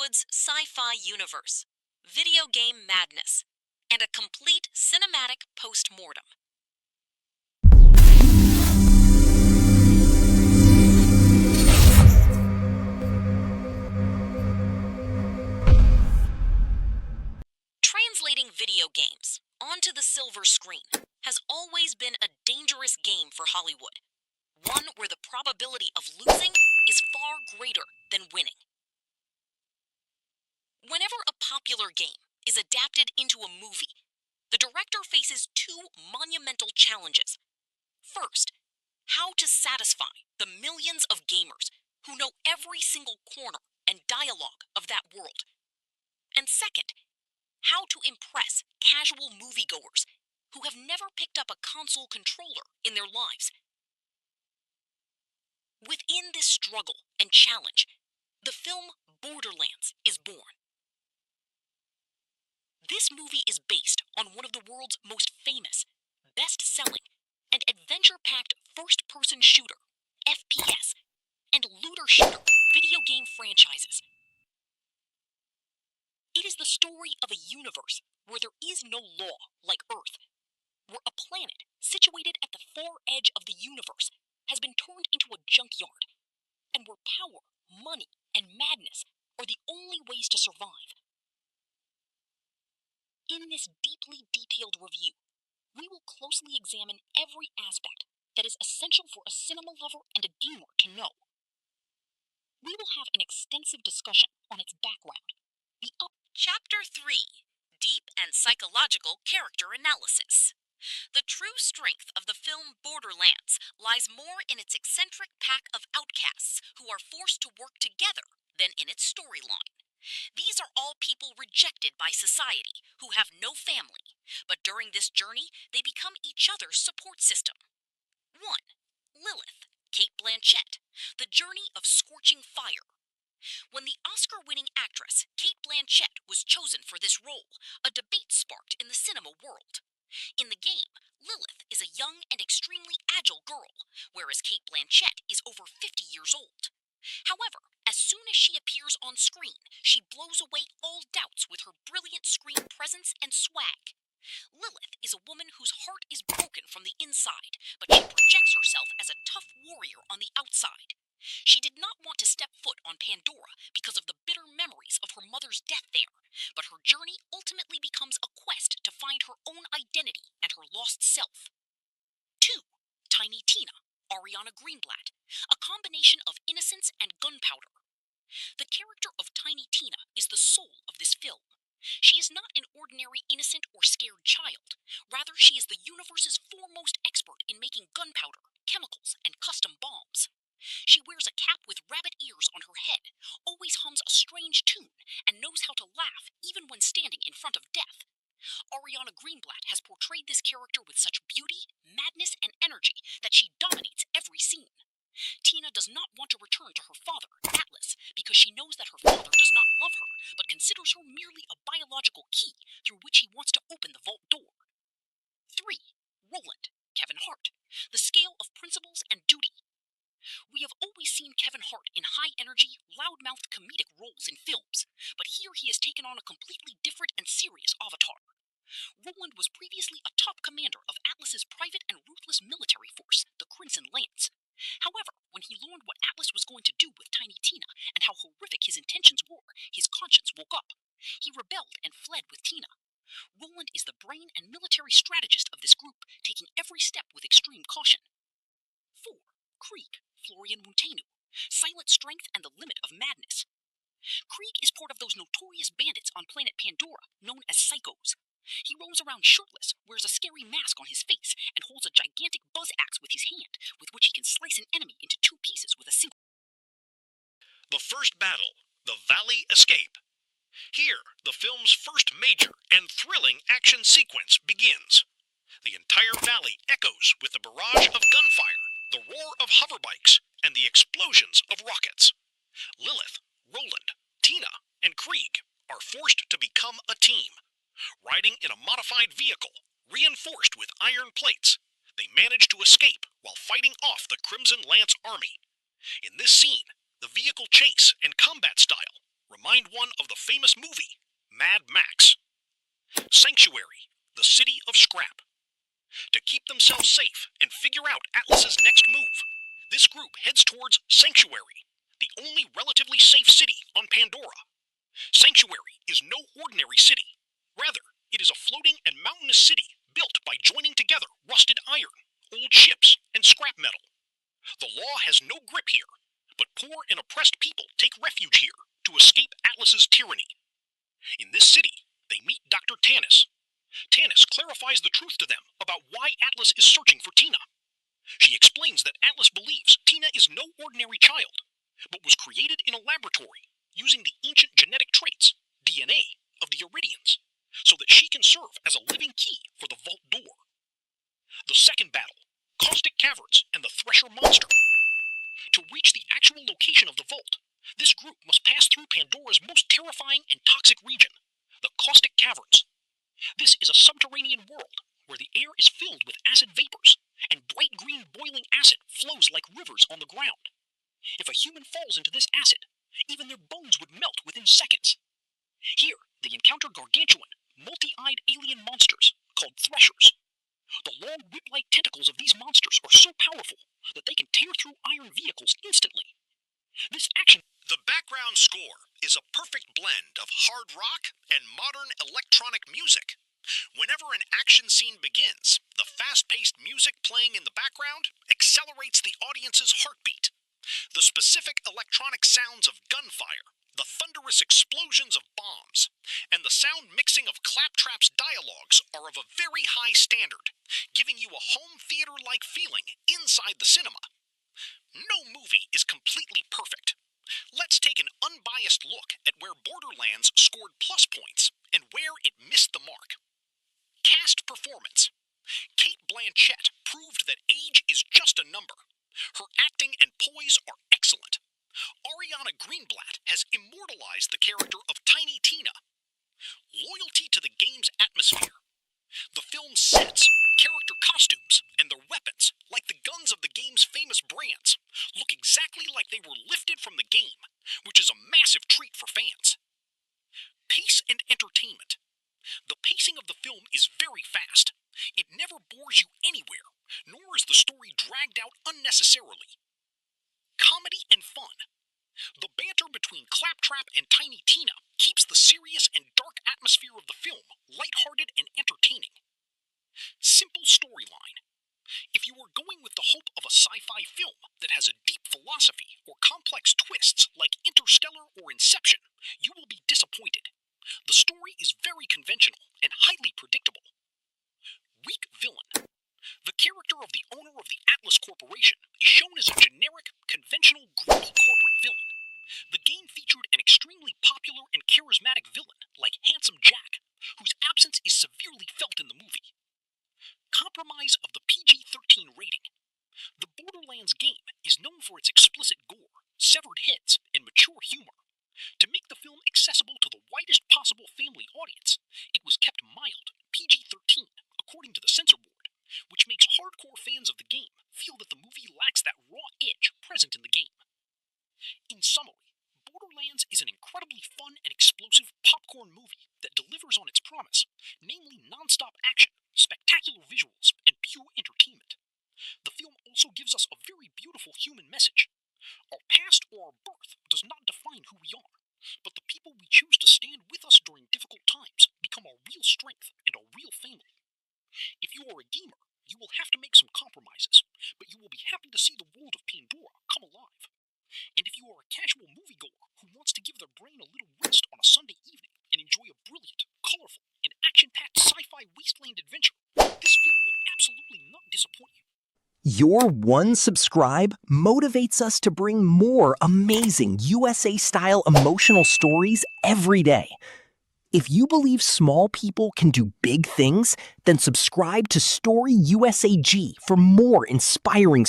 Hollywood's sci-fi universe, video game madness, and a complete cinematic post-mortem. Translating video games onto the silver screen has always been a dangerous game for Hollywood, one where the probability of losing is far greater than winning. Whenever a popular game is adapted into a movie, the director faces two monumental challenges. First, how to satisfy the millions of gamers who know every single corner and dialogue of that world. And second, how to impress casual moviegoers who have never picked up a console controller in their lives. Within this struggle and challenge, the film Borderlands is born. This movie is based on one of the world's most famous, best-selling, and adventure-packed first-person shooter, FPS, and looter shooter video game franchises. It is the story of a universe where there is no law like Earth, where a planet situated at the far edge of the universe has been turned into a junkyard, and where power, money, and madness are the only ways to survive. In this deeply detailed review, we will closely examine every aspect that is essential for a cinema lover and a gamer to know. We will have an extensive discussion on its background, Chapter 3, Deep and Psychological Character Analysis. The true strength of the film Borderlands lies more in its eccentric pack of outcasts who are forced to work together than in its storyline. These are all people rejected by society who have no family, but during this journey they become each other's support system. 1. Lilith, Cate Blanchett, The Journey of Scorching Fire. When the Oscar-winning actress Cate Blanchett was chosen for this role, a debate sparked in the cinema world. In the game, Lilith is a young and extremely agile girl, whereas Cate Blanchett is over 50 years old. However, as soon as she appears on screen, she blows away all doubts with her brilliant screen presence and swag. Lilith is a woman whose heart is broken from the inside, but she projects herself as a tough warrior on the outside. She did not want to step foot on Pandora because of the bitter memories of her mother's death there, but her journey ultimately becomes a quest to find her own identity and her lost self. 2. Tiny Tina, Ariana Greenblatt, a combination of innocence and gunpowder. The character of Tiny Tina is the soul of this film. She is not an ordinary innocent or scared child. Rather, she is the universe's foremost expert in making gunpowder, chemicals, and custom bombs. She wears a cap with rabbit ears on her head, always hums a strange tune, and knows how to laugh even when standing in front of death. Ariana Greenblatt has portrayed this character with such beauty, madness, and energy that she dominates every scene. Tina does not want to return to her father, Atlas, because she knows that her father does not love her, but considers her merely a biological key through which he wants to open the vault door. 3. Roland, Kevin Hart, The Scale of Principles and Duty. We have always seen Kevin Hart in high-energy, loud-mouthed comedic roles in films, but here he has taken on a completely different and serious avatar. Roland was previously a top commander of Atlas's private and ruthless military force, the Crimson Lance. However, when he learned what Atlas was going to do with Tiny Tina and how horrific his intentions were, his conscience woke up. He rebelled and fled with Tina. Roland is the brain and military strategist of this group, taking every step with extreme caution. 4. Krieg, Florian Munteanu, Silent Strength and the Limit of Madness. Krieg is part of those notorious bandits on planet Pandora, known as psychos. He roams around shirtless, wears a scary mask on his face, and holds a gigantic buzz axe with his hand, with which he can slice an enemy into 2 pieces with a single. The first battle, the Valley Escape. Here, the film's first major and thrilling action sequence begins. The entire valley echoes with the barrage of gunfire, the roar of hoverbikes, and the explosions of rockets. Lilith, Roland, Tina, and Krieg are forced to become a team. Riding in a modified vehicle, reinforced with iron plates, they manage to escape while fighting off the Crimson Lance army. In this scene, the vehicle chase and combat style, remind one of the famous movie, Mad Max. Sanctuary, the city of scrap. To keep themselves safe and figure out Atlas's next move, this group heads towards Sanctuary, the only relatively safe city on Pandora. Sanctuary is no ordinary city. Rather, it is a floating and mountainous city built by joining together rusted iron, old ships, and scrap metal. The law has no grip here, but poor and oppressed people take refuge here to escape Atlas's tyranny. In this city, they meet Dr. Tanis. Tanis clarifies the truth to them about why Atlas is searching for Tina. She explains that Atlas believes Tina is no ordinary child, but was created in a laboratory using the ancient genetic traits, DNA, of the Iridians, so that she can serve as a living key for the vault door. The second battle, Caustic Caverns and the Thresher Monster. To reach the actual location of the vault, this group must pass through Pandora's most terrifying and toxic region, the Caustic Caverns. This is a subterranean world where the air is filled with acid vapors, and bright green boiling acid flows like rivers on the ground. If a human falls into this acid, even their bones would melt within seconds. Here, they encounter gargantuan, multi-eyed alien monsters called Threshers. The long whip-like tentacles of these monsters are so powerful that they can tear through iron vehicles instantly. This action... The background score is a perfect blend of hard rock and modern electronic music. Whenever an action scene begins, the fast-paced music playing in the background accelerates the audience's heartbeat. The specific electronic sounds of gunfire, the thunderous explosions of bombs, and the sound mixing of Claptrap's dialogues are of a very high standard, giving you a home theater-like feeling inside the cinema. No movie is completely perfect. Let's take an unbiased look at where Borderlands scored plus points and where it missed the mark. Cast performance. Cate Blanchett proved that age is just a number. Her acting and poise are excellent. Ariana Greenblatt has immortalized the character of Tiny Tina. Loyalty to the game's atmosphere. The film's sets, character costumes, and their weapons, like the guns of the game's famous brands, look exactly like they were lifted from the game, which is a massive treat for fans. Pace and entertainment. The pacing of the film is very fast. It never bores you anywhere, nor is the story dragged out unnecessarily. Comedy and fun. The banter between Claptrap and Tiny Tina keeps the serious and dark atmosphere of the film lighthearted and entertaining. Simple storyline. If you are going with the hope of a sci-fi film that has a deep philosophy or complex twists like Interstellar or Inception, you will be disappointed. The story is very conventional and highly predictable. Weak villain. The character of the owner of the Atlas Corporation is shown as a generic, conventional, greedy corporate villain. The game featured an extremely popular and charismatic villain like Handsome Jack, whose absence is severely felt in the movie. Compromise of the PG-13 rating. The Borderlands game is known for its explicit gore, severed heads, and mature humor. To make the film accessible to the widest possible family audience, it was kept mild, PG-13, according to the censor board, which makes hardcore fans of the game feel that the movie lacks that raw edge present in the game. In summary, Borderlands is an incredibly fun and explosive popcorn movie that delivers on its promise, namely non-stop action, spectacular visuals, and pure entertainment. The film also gives us a very beautiful human message. Our past or our birth does not define who we are, but the people we choose to stand with us during difficult times become our real strength and our real family. If you are a gamer, you will have to make some compromises, but you will be happy to see the world of Pandora come alive. And if you are a casual moviegoer who wants to give their brain a little rest on a Sunday evening and enjoy a brilliant, colorful, and action-packed sci-fi wasteland adventure, this film will absolutely not disappoint you. Your one subscribe motivates us to bring more amazing USA-style emotional stories every day. If you believe small people can do big things, then subscribe to StoryUSA-g for more inspiring stories.